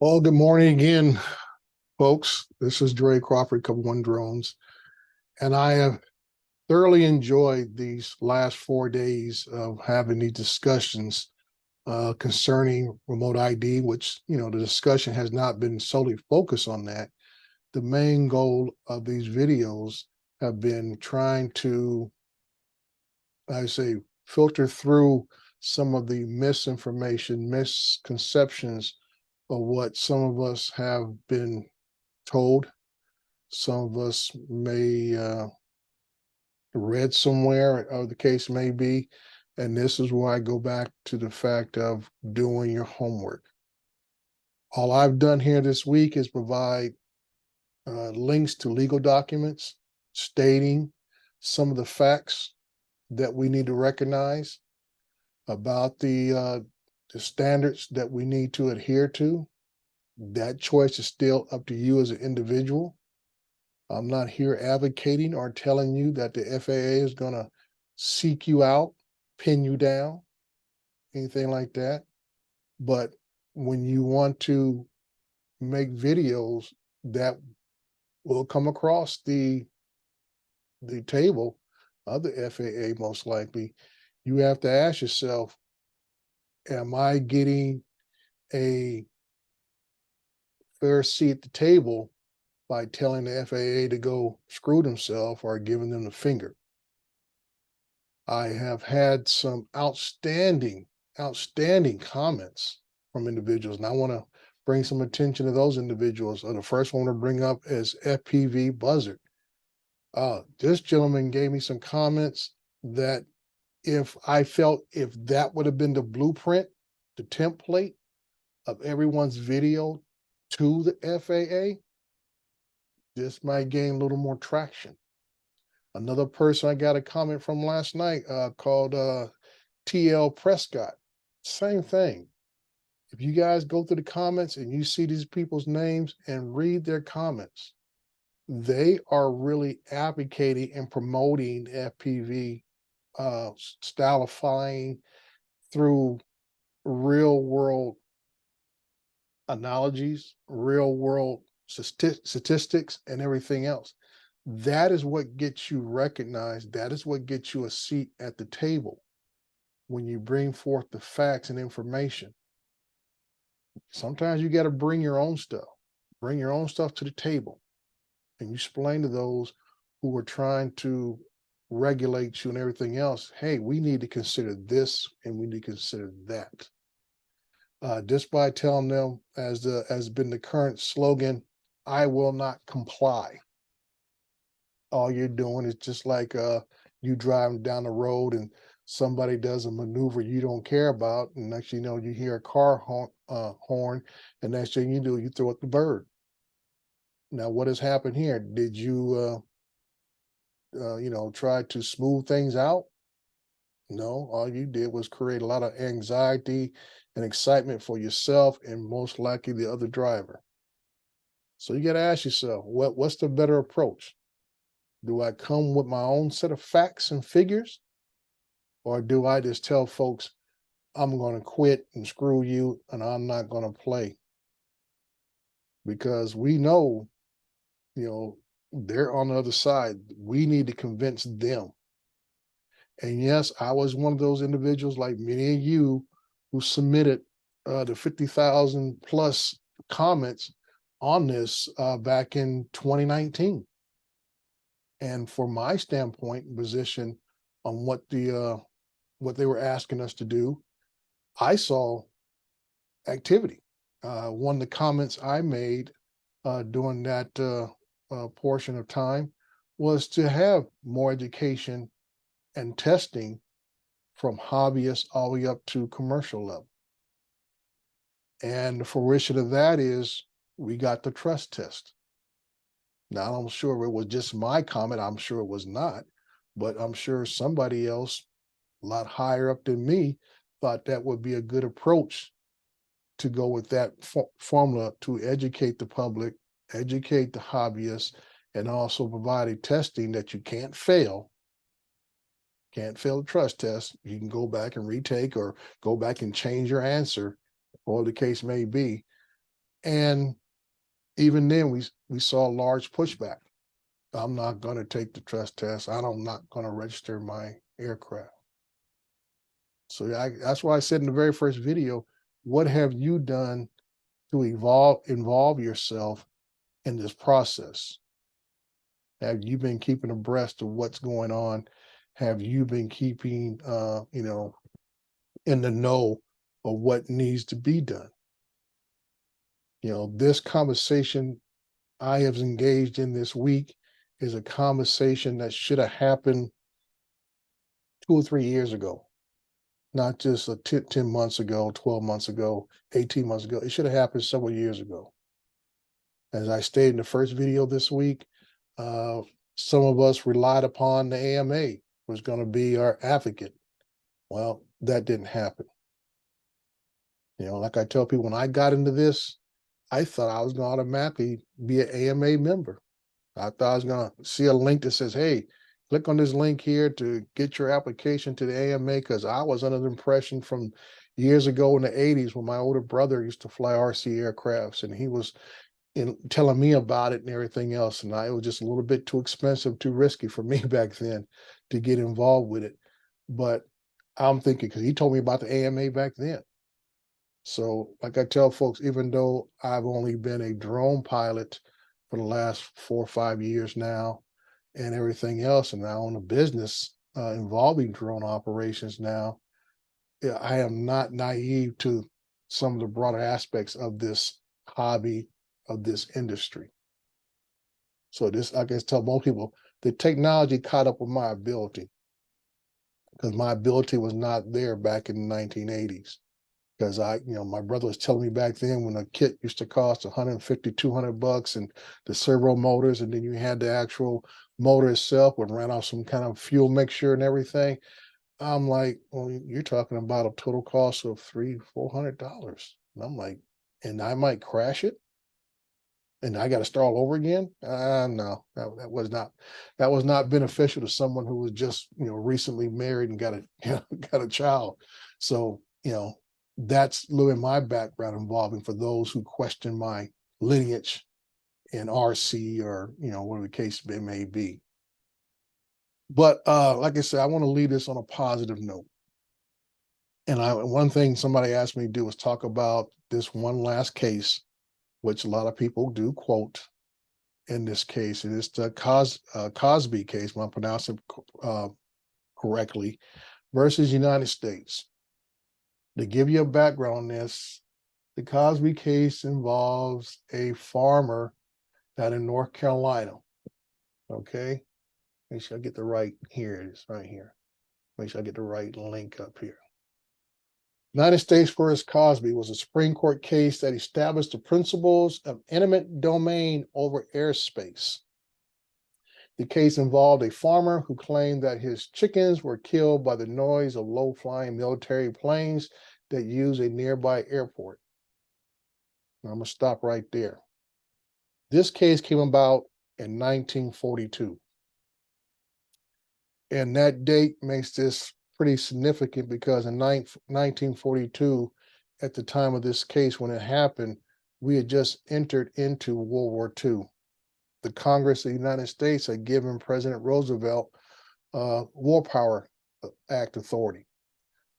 Well, good morning again, folks. This is Dre Crawford, Recoveryonedrones, and I have thoroughly enjoyed these last 4 days of having these discussions concerning remote ID, which, the discussion has not been solely focused on that. The main goal of these videos have been trying to, I say, filter through some of the misinformation, misconceptions of what some of us have been told. Some of us may read somewhere, or the case may be, and this is where I go back to the fact of doing your homework. All I've done here this week is provide links to legal documents stating some of the facts that we need to recognize about the standards that we need to adhere to. That choice is still up to you as an individual. I'm not here advocating or telling you that the FAA is going to seek you out, pin you down, anything like that. But when you want to make videos that will come across the table of the FAA, most likely, you have to ask yourself, am I getting a fair seat at the table by telling the FAA to go screw themselves or giving them the finger? I have had some outstanding comments from individuals, and I want to bring some attention to those individuals. The first one to bring up is FPV Buzzard. This gentleman gave me some comments that if that would have been the blueprint, the template of everyone's video to the FAA, this might gain a little more traction. Another person I got a comment from last night called TL Prescott. Same thing. If you guys go through the comments and you see these people's names and read their comments, they are really advocating and promoting FPV style of flying through real world analogies, real world statistics, and everything else. That is what gets you recognized. That is what gets you a seat at the table when you bring forth the facts and information. Sometimes you got to bring your own stuff, to the table, and you explain to those who are trying to regulate you and everything else, hey, we need to consider this and we need to consider that. Just by telling them, as been the current slogan, I will not comply. All you're doing is just like you driving down the road and somebody does a maneuver you don't care about, and next you know you hear a car horn, and next thing you do, you throw at the bird. Now, what has happened here? Did you try to smooth things out? No, all you did was create a lot of anxiety and excitement for yourself and most likely the other driver. So you got to ask yourself, what's the better approach? Do I come with my own set of facts and figures? Or do I just tell folks, I'm going to quit and screw you and I'm not going to play? Because we know, they're on the other side. We need to convince them. And yes, I was one of those individuals like many of you who submitted the 50,000 plus comments on this back in 2019. And for my standpoint, position on what they were asking us to do, I saw activity. One of the comments I made during that portion of time was to have more education and testing from hobbyists all the way up to commercial level. And the fruition of that is we got the trust test. Now, I'm sure it was just my comment. I'm sure it was not, but I'm sure somebody else a lot higher up than me thought that would be a good approach to go with that formula to educate the public, educate the hobbyists, and also provide a testing that you can't fail. Can't fail the trust test. You can go back and retake or go back and change your answer, or the case may be. And even then, we saw a large pushback. I'm not going to take the trust test. I'm not going to register my aircraft. So that's why I said in the very first video, what have you done to involve yourself in this process? Have you been keeping abreast of what's going on? Have you been keeping, in the know of what needs to be done? This conversation I have engaged in this week is a conversation that should have happened 2 or 3 years ago, not just 10 months ago, 12 months ago, 18 months ago. It should have happened several years ago. As I stated in the first video this week, some of us relied upon the AMA was going to be our advocate. Well, that didn't happen. Like I tell people, when I got into this, I thought I was going to automatically be an AMA member. I thought I was going to see a link that says, hey, click on this link here to get your application to the AMA, because I was under the impression from years ago in the 80s when my older brother used to fly RC aircrafts, and he was telling me about it and everything else. And it was just a little bit too expensive, too risky for me back then to get involved with it. But I'm thinking, because he told me about the AMA back then. So like I tell folks, even though I've only been a drone pilot for the last 4 or 5 years now and everything else, and I own a business involving drone operations now, I am not naive to some of the broader aspects of this hobby, of this industry. So this, I guess, tell most people, the technology caught up with my ability, because my ability was not there back in the 1980s. Because my brother was telling me back then when a kit used to cost 150, 200 bucks, and the servo motors, and then you had the actual motor itself would ran off some kind of fuel mixture and everything. I'm like, well, you're talking about a total cost of $300-400. And I'm like, and I might crash it, and I got to start all over again. No, that was not beneficial to someone who was just recently married and got a child. So that's a little in my background involving for those who question my lineage in RC or whatever the case may be. But like I said, I want to leave this on a positive note. And one thing somebody asked me to do was talk about this one last case, which a lot of people do quote in this case. It is the Cosby case, when I pronounce it correctly, versus United States. To give you a background on this, the Cosby case involves a farmer down in North Carolina. Okay, make sure I get the right, here it is, right here. Make sure I get the right link up here. United States versus Cosby was a Supreme Court case that established the principles of eminent domain over airspace. The case involved a farmer who claimed that his chickens were killed by the noise of low-flying military planes that use a nearby airport. I'm going to stop right there. This case came about in 1942. And that date makes this pretty significant because in 1942, at the time of this case, when it happened, we had just entered into World War II. The Congress of the United States had given President Roosevelt War Power Act authority.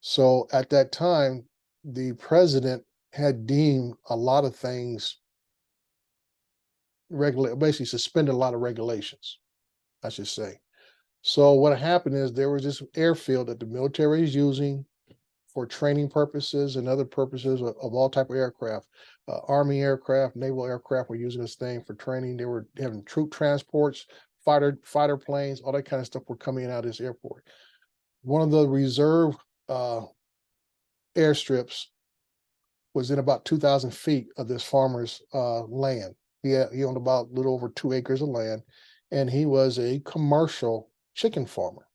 So at that time, the president had deemed a lot of things basically suspended a lot of regulations, I should say. So what happened is there was this airfield that the military is using for training purposes and other purposes of all type of aircraft. Army aircraft, naval aircraft were using this thing for training. They were having troop transports, fighter planes, all that kind of stuff were coming out of this airport. One of the reserve airstrips was in about 2,000 feet of this farmer's land. He owned about a little over 2 acres of land, and he was a commercial chicken farmer.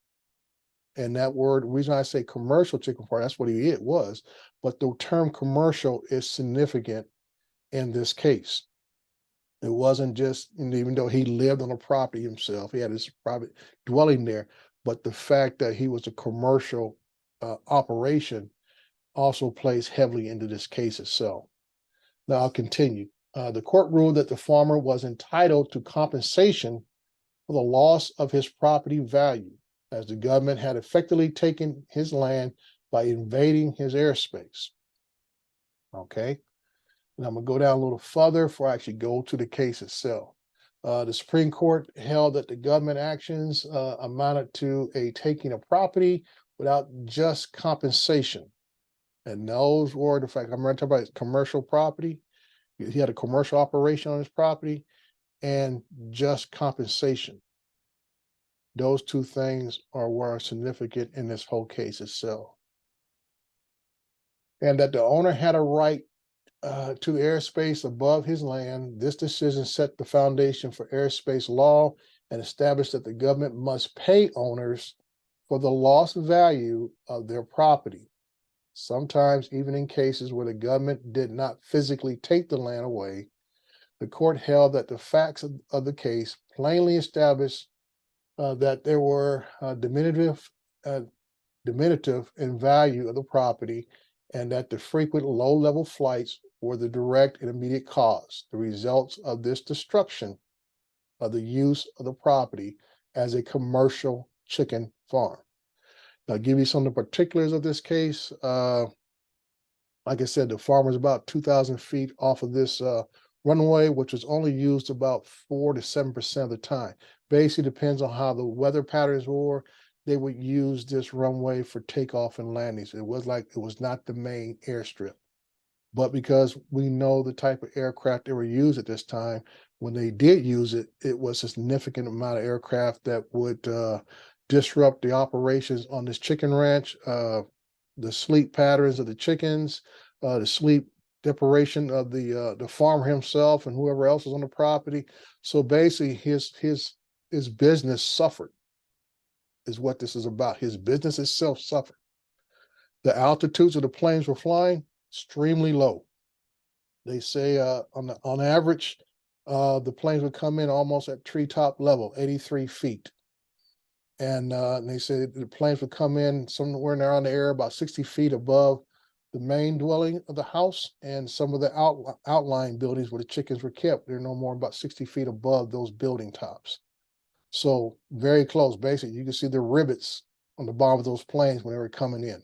And that word, the reason I say commercial chicken farmer, that's what it was. But the term commercial is significant in this case. It wasn't just, and even though he lived on a property himself, he had his private dwelling there, but the fact that he was a commercial operation also plays heavily into this case itself. Now I'll continue. The court ruled that the farmer was entitled to compensation for the loss of his property value, as the government had effectively taken his land by invading his airspace. Okay, and I'm gonna go down a little further before I actually go to the case itself. The Supreme Court held that the government actions amounted to a taking of property without just compensation. And those were the fact, I'm talking about commercial property. He had a commercial operation on his property and just compensation. Those two things were significant in this whole case itself. And that the owner had a right to airspace above his land. This decision set the foundation for airspace law and established that the government must pay owners for the lost value of their property, sometimes even in cases where the government did not physically take the land away. The court held that the facts of the case plainly established that there were diminutive in value of the property, and that the frequent low-level flights were the direct and immediate cause, the results of this destruction of the use of the property as a commercial chicken farm. Now, I'll give you some of the particulars of this case. Like I said, the farm was about 2,000 feet off of this runway, which was only used about 4 to 7% of the time. Basically depends on how the weather patterns were. They would use this runway for takeoff and landings. It was not the main airstrip. But because we know the type of aircraft they were used at this time, when they did use it, it was a significant amount of aircraft that would disrupt the operations on this chicken ranch, the sleep patterns of the chickens, the sleep deprivation of the farmer himself and whoever else is on the property. So basically his business suffered, is what this is about. His business itself suffered. The altitudes of the planes were flying extremely low. They say on average, the planes would come in almost at treetop level, 83 feet. And they say the planes would come in somewhere around the air about 60 feet above the main dwelling of the house, and some of the outlying buildings where the chickens were kept, they're no more about 60 feet above those building tops. So very close. Basically, you can see the rivets on the bottom of those planes when they were coming in.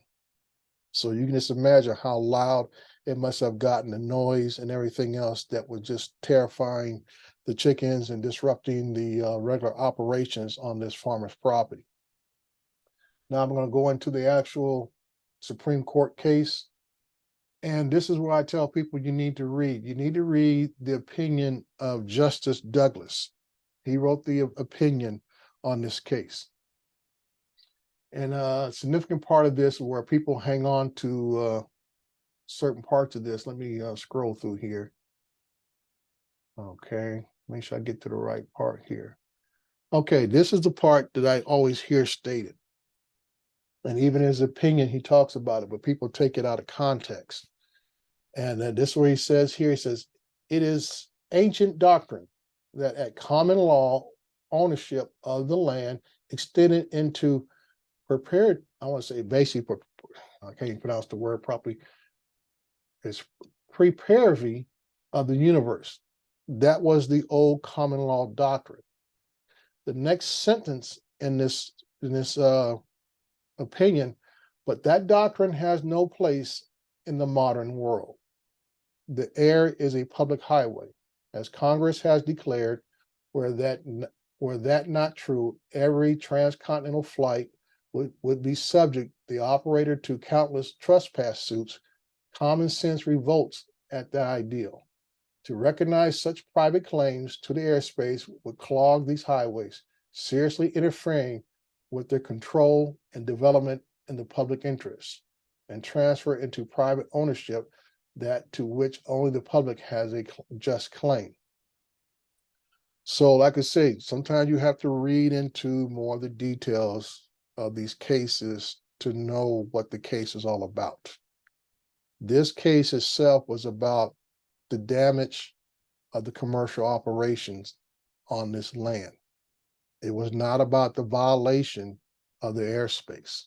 So you can just imagine how loud it must have gotten, the noise and everything else that was just terrifying the chickens and disrupting the regular operations on this farmer's property. Now I'm going to go into the actual Supreme Court case. And this is where I tell people you need to read. You need to read the opinion of Justice Douglas. He wrote the opinion on this case. And a significant part of this, where people hang on to certain parts of this. Let me scroll through here. Okay, make sure I get to the right part here. Okay, this is the part that I always hear stated. And even in his opinion, he talks about it, but people take it out of context. And this is where he says here, he says, it is ancient doctrine that at common law, ownership of the land extended into prepared, I want to say basically, I can't even pronounce the word properly, it's preparivy of the universe. That was the old common law doctrine. The next sentence in this opinion, but that doctrine has no place in the modern world. The air is a public highway, as Congress has declared. Were that not true, every transcontinental flight would be subject the operator to countless trespass suits. Common sense revolts at that ideal. To recognize such private claims to the airspace would clog these highways, seriously interfering with their control and development in the public interest, and transfer into private ownership that to which only the public has a just claim. So like I say, sometimes you have to read into more of the details of these cases to know what the case is all about. This case itself was about the damage of the commercial operations on this land. It was not about the violation of the airspace.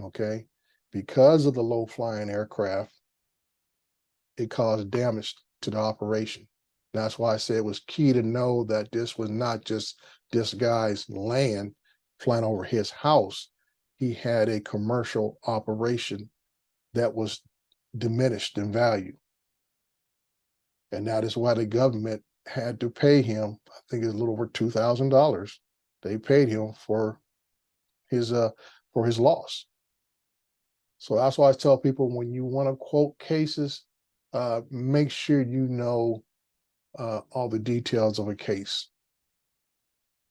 Okay? Because of the low-flying aircraft, it caused damage to the operation. That's why I said it was key to know that this was not just this guy's land flying over his house. He had a commercial operation that was diminished in value. And that is why the government had to pay him, I think it's a little over $2,000. They paid him for his loss. So that's why I tell people, when you want to quote cases, make sure you know all the details of a case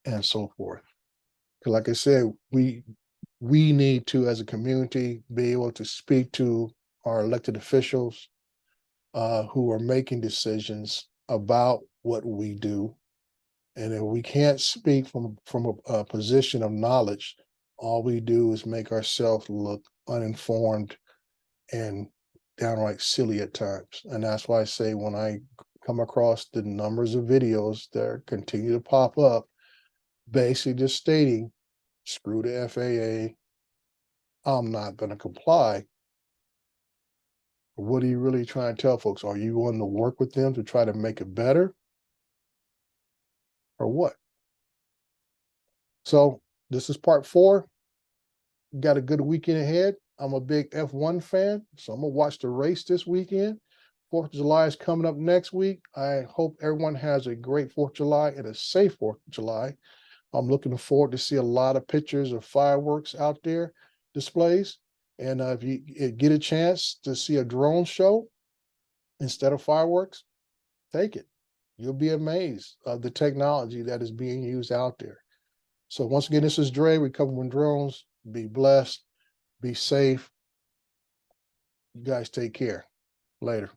and so forth. Because like I said, we need to, as a community, be able to speak to our elected officials who are making decisions about what we do. And if we can't speak from a position of knowledge, all we do is make ourselves look uninformed and downright silly at times. And that's why I say, when I come across the numbers of videos that continue to pop up, basically just stating, screw the FAA, I'm not going to comply. What are you really trying to tell folks? Are you going to work with them to try to make it better, or what? So this is part 4. Got a good weekend ahead. I'm a big F1 fan, so I'm going to watch the race this weekend. 4th of July is coming up next week. I hope everyone has a great 4th of July and a safe 4th of July. I'm looking forward to see a lot of pictures of fireworks out there, displays. And if you get a chance to see a drone show instead of fireworks, take it. You'll be amazed of the technology that is being used out there. So once again, this is Dre, Recoveryonedrone. Be blessed, be safe. You guys take care. Later.